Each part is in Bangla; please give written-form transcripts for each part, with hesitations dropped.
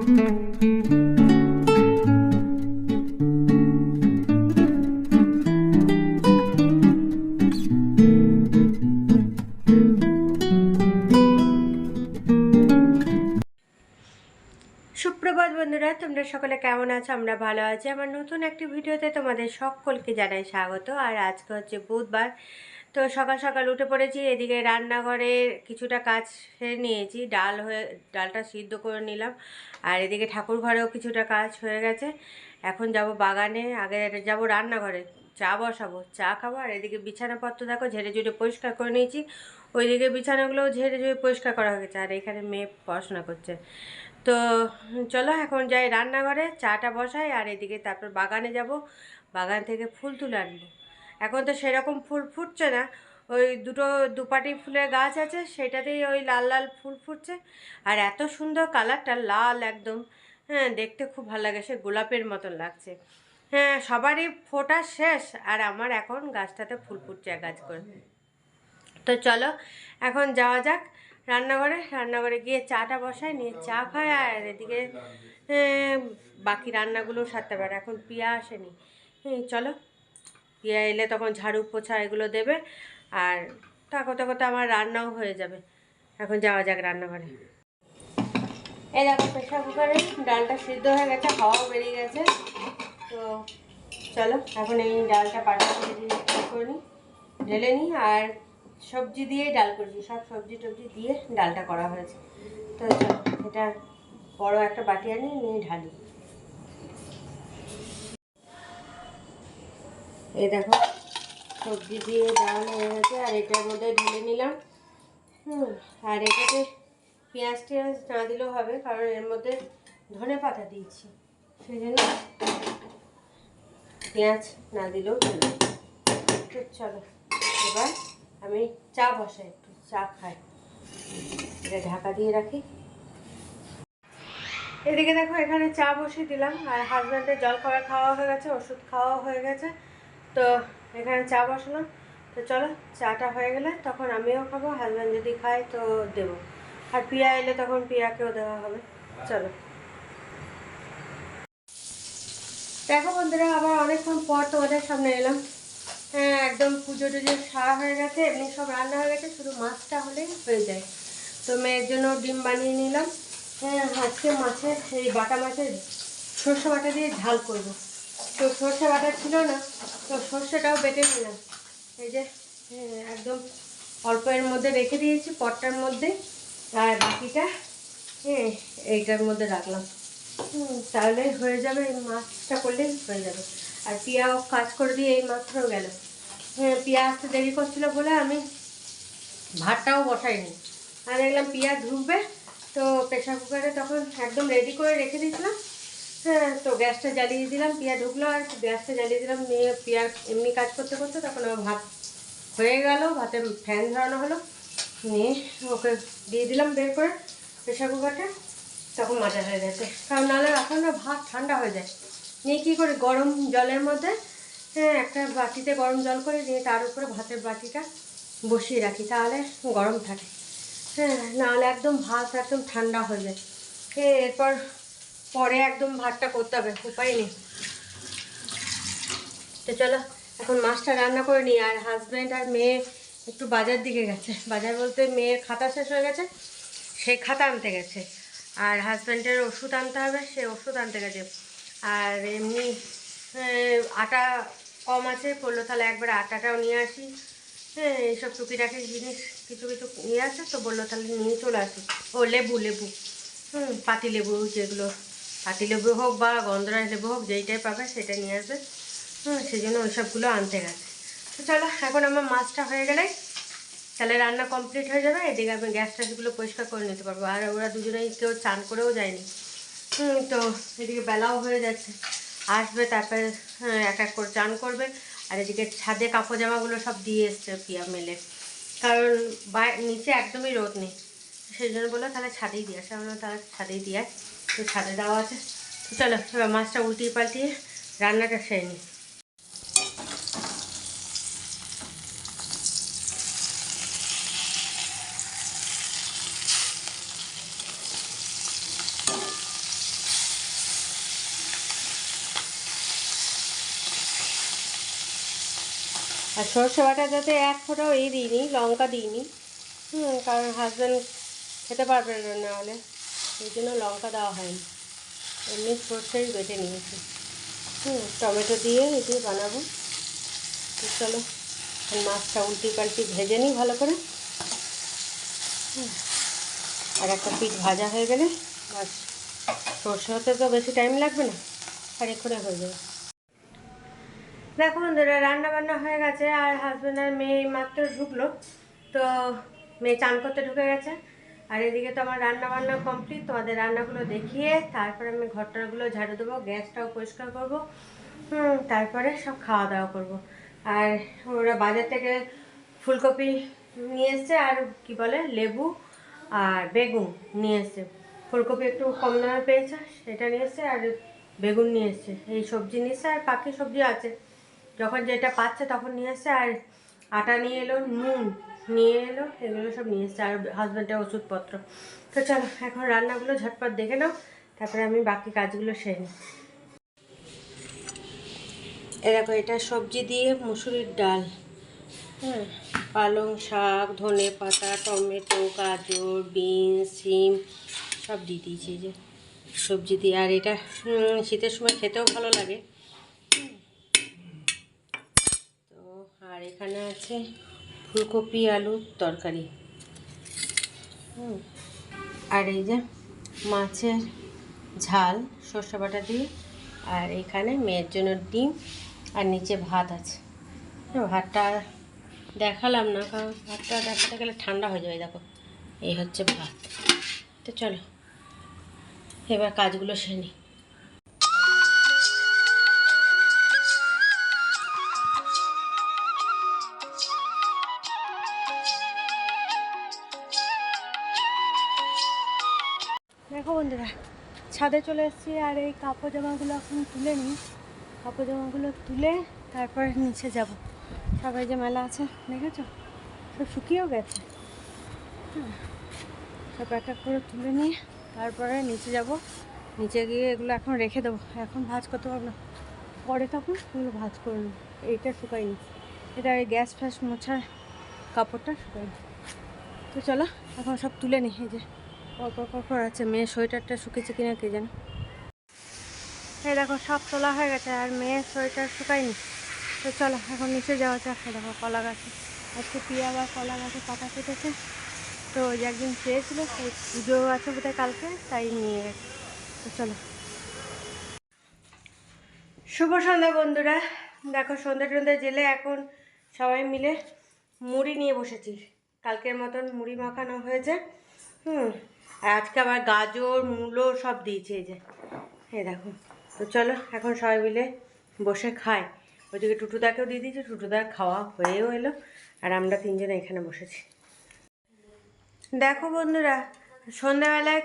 সুপ্রভাত বন্ধুরা, তোমরা সকলে কেমন আছো? আমরা ভালো আছি। আমার নতুন একটি ভিডিওতে তোমাদের সকলকে জানাই স্বাগত। আর আজকে হচ্ছে বুধবার, তো সকাল সকাল উঠে পড়েছি। এদিকে রান্নাঘরের কিছুটা কাজ সেরে নিয়েছি, ডালটা সিদ্ধ করে নিলাম। আর এদিকে ঠাকুর ঘরেও কিছুটা কাজ হয়ে গেছে। এখন যাব বাগানে, আগে যাব রান্নাঘরে, চা বসাবো, চা খাবো। আর এদিকে বিছানাপত্র দেখো ঝেড়ে ঝুড়ে পরিষ্কার করে নিয়েছি। ওইদিকে বিছানাগুলোও ঝেড়ে ঝুড়ে পরিষ্কার করা হয়ে গেছে। আর এখানে মেয়ে পড়াশোনা করছে। তো চলো এখন যাই রান্নাঘরে, চাটা বসাই। আর এদিকে তারপর বাগানে যাব, বাগান থেকে ফুল তুলে আনবো। এখন তো সেরকম ফুল ফুটছে না, ওই দুপাটি ফুলের গাছ আছে, সেটাতেই ওই লাল লাল ফুল ফুটছে। আর এত সুন্দর কালারটা, লাল একদম, হ্যাঁ দেখতে খুব ভালো লাগে, সে গোলাপের মতন লাগছে। হ্যাঁ, সবারই ফোটা শেষ, আর আমার এখন গাছটাতে ফুল ফুটছে এক গাছ করে। তো চলো এখন যাওয়া যাক রান্নাঘরে গিয়ে চাটা বসাই, নিয়ে চা খাই। আর এদিকে বাকি রান্নাগুলো সারতে পারে। এখন পিয়া আসেনি, চলো পিয়া এলে তখন ঝাড়ু পোছা এগুলো দেবে। আর তা করতে করতে আমার রান্নাও হয়ে যাবে। এখন যাওয়া যাক রান্নাঘরে। এই দেখো প্রেশার কুকারে ডালটা সিদ্ধ হয়ে গেছে, হাওয়াও বেরিয়ে গেছে। তো চলো এখন এই ডালটা করে নিই, ঢেলে নিই। আর সবজি দিয়েই ডাল করেছি, সব সবজি টবজি দিয়ে ডালটা করা হয়েছে। তো এটা বড় একটা বাটি আনি, নিয়ে ঢালি। এই দেখো সবজি দিয়ে ডাল হয়ে গেছে। আর এটার মধ্যে ঢেলে নিলাম। আর এটাতে পেঁয়াজ টেঁয়াজ না দিলেও হবে, কারণ এর মধ্যে ধনে পাতা দিয়েছি, সেই জন্য পেঁয়াজ না দিলেও চলবে। চলো এবার আমি চা বসাই, একটু চা খাই। এটা ঢাকা দিয়ে রাখি। এদিকে দেখো এখানে চা বসিয়ে দিলাম। আর হাজব্যান্ডের জলখাবার খাওয়া হয়ে গেছে, ওষুধ খাওয়া হয়ে গেছে। তো এখানে চা বসালাম। তো চলো চাটা হয়ে গেলে তখন আমিও খাবো, হাজব্যান্ড যদি খায় তো দেবো। আর পিয়া এলে তখন পিয়াকেও দেওয়া হবে। চলো দেখো বন্ধুরা, আবার অনেকক্ষণ পর তোমাদের সামনে এলাম। হ্যাঁ, একদম পুজো টুজো সারা হয়ে গেছে, এমনি সব রান্না হয়ে গেছে, শুধু মাছটা হলেই হয়ে যায়। তো মেয়ের জন্য ডিম বানিয়ে নিলাম। হ্যাঁ, আজকে মাছের এই বাটা মাছের সর্ষে বাটা দিয়ে ঝাল করবো। তো সর্ষে বাটা ছিল না, তো সর্ষেটাও বেটে নিলাম। এই যে একদম অল্প এর মধ্যে রেখে দিয়েছি পটটার মধ্যে। আর বাকিটা এইটার মধ্যে রাখলাম। তাহলে হয়ে যাবে, এই মাছটা করলেই হয়ে যাবে। আর পিয়াও কাজ করে দিয়ে এই মাত্র গেল। পিয়া আসতে দেরি করছিল বলে আমি ভাতটাও বসাইনি। আর দেখলাম পিয়া ঢুকবে, তো প্রেশার কুকারে তখন একদম রেডি করে রেখে দিয়েছিলাম। হ্যাঁ, তো গ্যাসটা জ্বালিয়ে দিলাম, পিয়া ঢুকলো আর গ্যাসটা জ্বালিয়ে দিলাম। নিয়ে পিয়া এমনি কাজ করতে করতে তখন আমার ভাত হয়ে গেল, ভাতে ফ্যান ধরানো হলো। নিয়ে ওকে দিয়ে দিলাম বের করে প্রেশার কুকারটা, তখন মাজা হয়ে গেছে। কারণ নাহলে এখন না ভাত ঠান্ডা হয়ে যায়। নিয়ে কী করে গরম জলের মধ্যে একটা বাটিতে গরম জল করে নিয়ে তার উপরে ভাতের বাটিটা বসিয়ে রাখি, তাহলে গরম থাকে। নাহলে একদম ভাত একদম ঠান্ডা হয়ে যায়। এরপর পরে একদম ভাতটা করতে হবে, উপায় নেই। তো চলো এখন মাছটা রান্না করে নিই। আর হাজব্যান্ড আর মেয়ে একটু বাজার দিকে গেছে, বাজার বলতে মেয়ের খাতা শেষ হয়ে গেছে, সেই খাতা আনতে গেছে। আর হাজব্যান্ডের ওষুধ আনতে হবে, সে ওষুধ আনতে গেছে। আর এমনি আটা কম আছে, পড়লো তাহলে একবার আটাটাও নিয়ে আসি। এইসব টুকিটাকি জিনিস কিছু কিছু নিয়ে আসে, তো বললো তাহলে নিয়ে চলে আসি। ও লেবু পাতি লেবু, যেগুলো পাতি লেবু হোক বা গন্ধরাজ লেবু হোক, যেইটাই পাবে সেটা নিয়ে আসবে। সেই জন্য ওই সবগুলো আনতে গেছে। তো চলো এখন আমার মাছটা হয়ে গেলে তাহলে রান্না কমপ্লিট হয়ে যাবে। এদিকে আমি গ্যাস ট্যাসগুলো পরিষ্কার করে নিতে পারবো। আর ওরা দুজনেই কেউ চান করেও যায়নি। তো এদিকে বেলাও হয়ে যাচ্ছে, আসবে তারপরে এক এক করে চান করবে। আর এদিকে ছাদে কাপড় জামাগুলো সব দিয়ে এসছে পিয়া মেলে, কারণ নিচে একদমই রোদ নেই। সেই জন্য বললো তাহলে ছাদেই দিয়ে আসে, আমরা তাহলে ছাদেই দিয়ে আস। তো ছাদে দেওয়া আছে। তো চলো এবার মাছটা উল্টিয়ে পাল্টিয়ে রান্নাটা সেরে নিই। আর সর্ষে বাটাটাতে এক ফোঁটাও দিইনি, লঙ্কা দিইনি, কারণ হাজব্যান্ড খেতে পারবে না নাহলে, এই জন্য লঙ্কা দেওয়া হয়নি, এমনি সর্ষেই বেটে নিয়েছি। টমেটো দিয়ে এটি বানাবো। তো চলো মাছটা উল্টি পাল্টি ভেজে নিই ভালো করে। আর একটা পিঠ ভাজা হয়ে গেলে বাস, সর্ষে হতে তো বেশি টাইম লাগবে না, আর এক্ষুনি হয়ে যাবে। দেখো বন্ধুরা, রান্না বান্না হয়ে গেছে আর হাজব্যান্ড আর মেয়ে মাত্র ঢুকলো। তো মেয়ে চান করতে ঢুকে গেছে, আর এদিকে তো আমার রান্না বান্না কমপ্লিট। তোমাদের রান্নাগুলো দেখিয়ে তারপরে আমি ঘরটাগুলো ঝাড়ু দেবো, গ্যাসটাও পরিষ্কার করবো, তারপরে সব খাওয়া দাওয়া করব। আর ওরা বাজার থেকে ফুলকপি নিয়ে এসছে, আর কি বলে লেবু আর বেগুন নিয়ে এসছে। ফুলকপি একটু কম দামে পেয়েছে সেটা নিয়ে এসছে, আর বেগুন নিয়ে এসছে, এই সবজি নিয়ে এসছে, আর বাকি সবজি আছে, যখন যেটা পাচ্ছে তখন নিয়ে এসছে। আর আটা নিয়ে এলো, নুন নিয়ে এলো, এগুলো সব নিয়ে এসছে, আর হাজব্যান্ডের ওষুধপত্র। তো চলো এখন রান্নাগুলো ঝটপট দেখে নাও, তারপরে আমি বাকি কাজগুলো সেরে নিই। এরকম এটা সবজি দিয়ে মুসুরির ডাল, পালং শাক, ধনে পাতা, টমেটো, গাজর, বিনস, শিম সব দিয়ে দিয়েছি যে সবজি দিয়ে। আর এটা শীতের সময় খেতেও ভালো লাগে। তো আর এখানে আছে ফুলকপি আলুর তরকারি, আর এই যে মাছের ঝাল সর্ষে বাটা দিয়ে, আর এখানে মেয়ের জন্য ডিম, আর নিচে ভাত আছে। ভাতটা দেখালাম না, কারণ ভাতটা দেখাতে গেলে ঠান্ডা হয়ে যাবে। দেখো এই হচ্ছে ভাত। তো চলো এবার কাজগুলো সেরে নিই। দেখো বন্ধুরা, ছাদে চলে এসেছি, আর এই কাপড় জামাগুলো এখন তুলে নিই। কাপড় জামাগুলো তুলে তারপরে নিচে যাব। সবাই যে মেলা আছে দেখেছো, সব শুকিয়েও গেছে। সব এক এক করে তুলে নিয়ে তারপরে নিচে যাব। নিচে গিয়ে এগুলো এখন রেখে দেবো, এখন ভাঁজ করতে পারবো না, পরে তখন এগুলো ভাঁজ করে নেবো। এইটা শুকায়নি, এটা এই গ্যাস ফ্যাস মোছার কাপড়টা শুকায়নি। তো চলো এখন সব তুলে নিই। এই যে পরপর আছে, মেয়ের সোয়েটারটা শুকিয়েছে কিনা কে জানে। এই দেখো সব তোলা হয়ে গেছে, আর মেয়ের সোয়েটার শুকায়নি। তো চলো এখন নিচে যাওয়া যাক। দেখো কলা গাছে আজকে পিয়া বা কলা গাছে পাতা কেটেছে, তো ওই যে একদিন চেয়েছিলো, সেই পুজো আছে বোধহয় কালকে, তাই নিয়ে গেছে। তো চলো। শুভ সন্ধ্যা বন্ধুরা, দেখো সন্ধ্যা টন্ধে জেলে এখন সবাই মিলে মুড়ি নিয়ে বসেছি। কালকের মতন মুড়ি মাখানো হয়েছে, আর আজকে আবার গাজর মূলো সব দিয়েছে এই যে, এই দেখো। তো চলো এখন সবাই মিলে বসে খাই। ওইদিকে টুটুদাকেও দিয়ে দিয়েছি, টুটুদার খাওয়া হয়েও এলো, আর আমরা তিনজনে এখানে বসেছি। দেখো বন্ধুরা, সন্ধ্যাবেলায়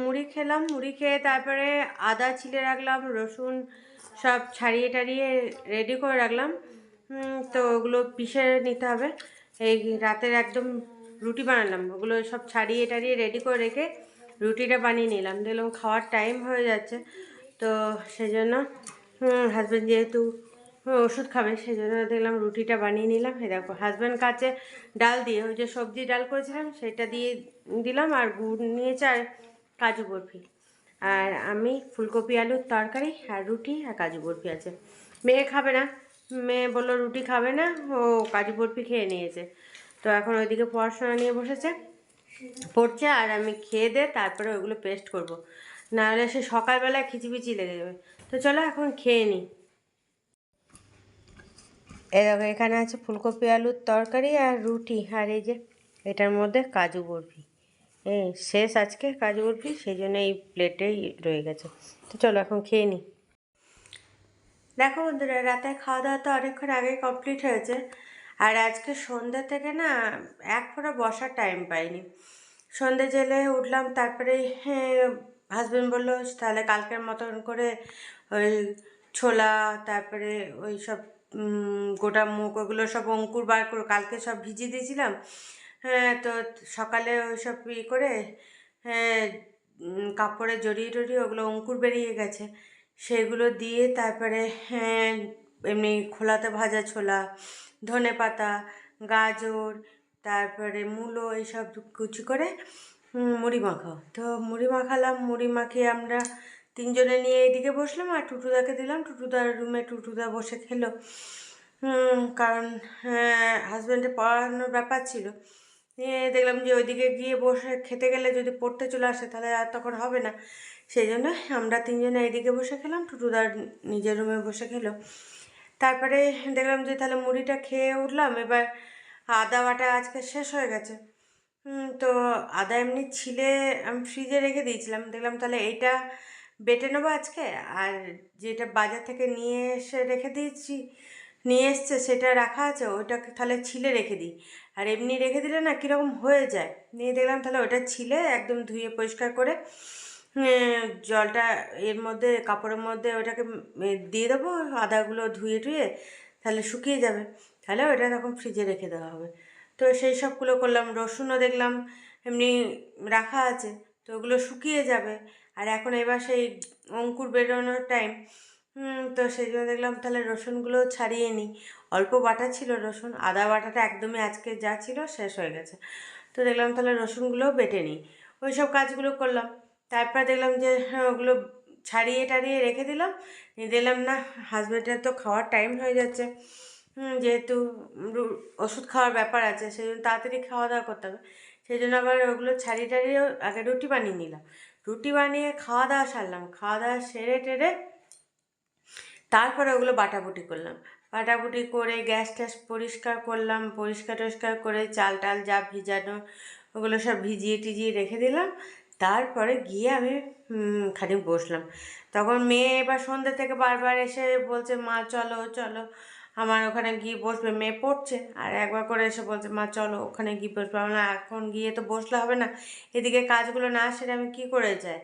মুড়ি খেলাম, মুড়ি খেয়ে তারপরে আদা ছিলে রাখলাম, রসুন সব ছাড়িয়ে টাড়িয়ে রেডি করে রাখলাম। তো ওগুলো পিষে নিতে হবে। এই রাতের একদম রুটি বানালাম, ওগুলো সব ছাড়িয়ে টাড়িয়ে রেডি করে রেখে রুটিটা বানিয়ে নিলাম। দেখলাম খাওয়ার টাইম হয়ে যাচ্ছে, তো সেই জন্য হাজব্যান্ড যেহেতু ওষুধ খাবে, সেই জন্য দেখলাম রুটিটা বানিয়ে নিলাম। এই দেখো হাজব্যান্ড কাছে ডাল দিয়ে, ওই যে সবজি ডাল করেছিলাম সেটা দিয়ে দিলাম, আর গুড় নিয়েছে, আর কাজু বরফি। আর আমি ফুলকপি আলুর তরকারি আর রুটি আর কাজু বরফি আছে। মেয়ে খাবে না, মেয়ে বললো রুটি খাবে না, ও কাজু বরফি খেয়ে নিয়েছে। তো এখন ওইদিকে পড়াশোনা নিয়ে বসেছে, পড়ছে, আর আমি খেয়ে দে তারপরে ওইগুলো পেস্ট করব, নাহলে সে সকালবেলায় খিচিবিচি লেগে যাবে। তো চলো এখন খেয়ে নিই। এই দেখো এখানে আছে ফুলকপি আলুর তরকারি আর রুটি, আর এই যে এটার মধ্যে কাজু বরফি। শেষ আজকে কাজু বরফি, সেই জন্য এই প্লেটেই রয়ে গেছে। তো চলো এখন খেয়ে নিই। দেখো বন্ধুরা, রাতে খাওয়া দাওয়া তো অনেকক্ষণ আগেই কমপ্লিট হয়েছে, আর আজকে সন্ধ্যা থেকে না এক ফোঁটা বসার টাইম পাইনি। সন্ধ্যে জেলে উঠলাম, তারপরে হাজব্যান্ড বললো তাহলে কালকের মতন করে ওই ছোলা, তারপরে ওই সব গোটা মুগ, ওগুলো সব অঙ্কুর বার করে কালকে সব ভিজিয়ে দিয়েছিলাম। তো সকালে ওই সব করে কাপড়ে জড়িয়ে টড়িয়ে ওগুলো অঙ্কুর বেরিয়ে গেছে, সেগুলো দিয়ে তারপরে এমনি খোলাতে ভাজা ছোলা, ধনেপাতা, গাজর, তারপরে মূলো এইসব কুচি করে মুড়ি মাখাও। তো মুড়ি মাখালাম, মুড়ি মাখিয়ে আমরা তিনজনে নিয়ে এইদিকে বসলাম আর টুটুদাকে দিলাম। টুটুদার রুমে টুটুদা বসে খেলো, কারণ হাজব্যান্ডের পড়ানোর ব্যাপার ছিল। দেখলাম যে ওইদিকে গিয়ে বসে খেতে গেলে যদি পড়তে চলে আসে তাহলে আর তখন হবে না, সেই জন্য আমরা তিনজনে এইদিকে বসে খেলাম, টুটুদার নিজের রুমে বসে খেলো। তারপরে দেখলাম যে তাহলে মুড়িটা খেয়ে উঠলাম। এবার আদা বাটা আজকে শেষ হয়ে গেছে, তো আদা এমনি ছিলে আমি ফ্রিজে রেখে দিয়েছিলাম। দেখলাম তাহলে এইটা বেটে নেবো আজকে, আর যেটা বাজার থেকে নিয়ে এসছে সেটা রাখা আছে, ওইটাকে তাহলে ছিলে রেখে দিই। আর এমনি রেখে দিলে না কীরকম হয়ে যায়। নিয়ে দেখলাম তাহলে ওটা ছিলে একদম ধুয়ে পরিষ্কার করে জলটা এর মধ্যে কাপড়ের মধ্যে ওটাকে দিয়ে দেবো, আদাগুলো ধুয়ে টুয়ে তাহলে শুকিয়ে যাবে, তাহলে ওটা তখন ফ্রিজে রেখে দেওয়া হবে। তো সেই সবগুলো করলাম। রসুনও দেখলাম এমনি রাখা আছে, তো ওগুলো শুকিয়ে যাবে। আর এখন এবার সেই অঙ্কুর বেরোনোর টাইম, তো সেই জন্য দেখলাম তাহলে রসুনগুলো ছাড়িয়ে নিই। অল্প বাটা ছিল রসুন, আদা বাটাটা একদমই আজকে যা ছিল শেষ হয়ে গেছে। তো দেখলাম তাহলে রসুনগুলোও বেটে নিই, ওই সব কাজগুলো করলাম। তারপর দেখলাম যে ওগুলো ছাড়িয়ে টাড়িয়ে রেখে দিলাম। দিলাম না, হাজব্যান্ডের তো খাওয়ার টাইম হয়ে যাচ্ছে, যেহেতু ওষুধ খাওয়ার ব্যাপার আছে, সেই জন্য তাড়াতাড়ি খাওয়া দাওয়া করতে হবে। সেই জন্য আবার ওগুলো ছাড়িয়ে টাড়িয়ে আগে রুটি বানিয়ে নিলাম। রুটি বানিয়ে খাওয়া দাওয়া সারলাম, খাওয়া দাওয়া সেরে টেরে তারপরে ওগুলো বাটাবুটি করলাম। বাটাবুটি করে গ্যাস ট্যাস পরিষ্কার করলাম, পরিষ্কার টরিষ্কার করে চাল টাল যা ভিজানো ওগুলো সব ভিজিয়ে টিজিয়ে রেখে দিলাম। তারপরে গিয়ে আমি খানিক বসলাম। তখন মেয়ে এবার সন্ধ্যে থেকে বারবার এসে বলছে, মা চলো চলো আমার ওখানে গিয়ে বসবে। মেয়ে পড়ছে আর একবার করে এসে বলছে, মা চলো ওখানে গিয়ে বসবে। না, এখন গিয়ে তো বসলে হবে না, এদিকে কাজগুলো না সেরে আমি কী করে যাই,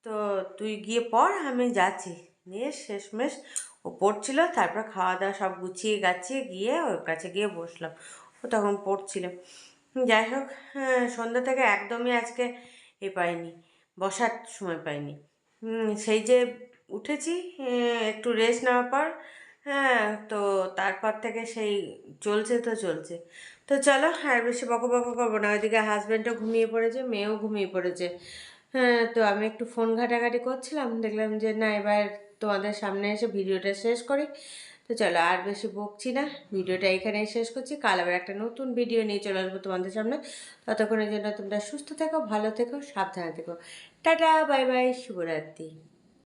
তো তুই গিয়ে পড়, আমি যাচ্ছি। নিয়ে শেষমেশ ও পড়ছিল, তারপর খাওয়া দাওয়া সব গুছিয়ে গাছিয়ে গিয়ে ওর কাছে গিয়ে বসলাম। ও তখন পড়ছিল। যাই হোক, সন্ধ্যা থেকে একদমই আজকে পাইনি, বসার সময় পাইনি। সেই যে উঠেছি একটু রেস্ট নেওয়ার পর, তো তারপর থেকে সেই চলছে তো চলছে। তো চলো আর বেশি বকো বকো করবো না, ওইদিকে হাজব্যান্ডও ঘুমিয়ে পড়েছে, মেয়েও ঘুমিয়ে পড়েছে। তো আমি একটু ফোন ঘাটাঘাটি করছিলাম, দেখলাম যে না এবার তোমাদের সামনে এসে ভিডিওটা শেষ করি। তো চলো আর বেশি বকছি না, ভিডিওটা এখানেই শেষ করছি। কাল আবার একটা নতুন ভিডিও নিয়ে চলে আসবো তোমাদের সামনে। ততক্ষণের জন্য তোমরা সুস্থ থেকো, ভালো থেকো, সাবধানে থেকো। টাটা, বাই বাই, শুভরাত্রি।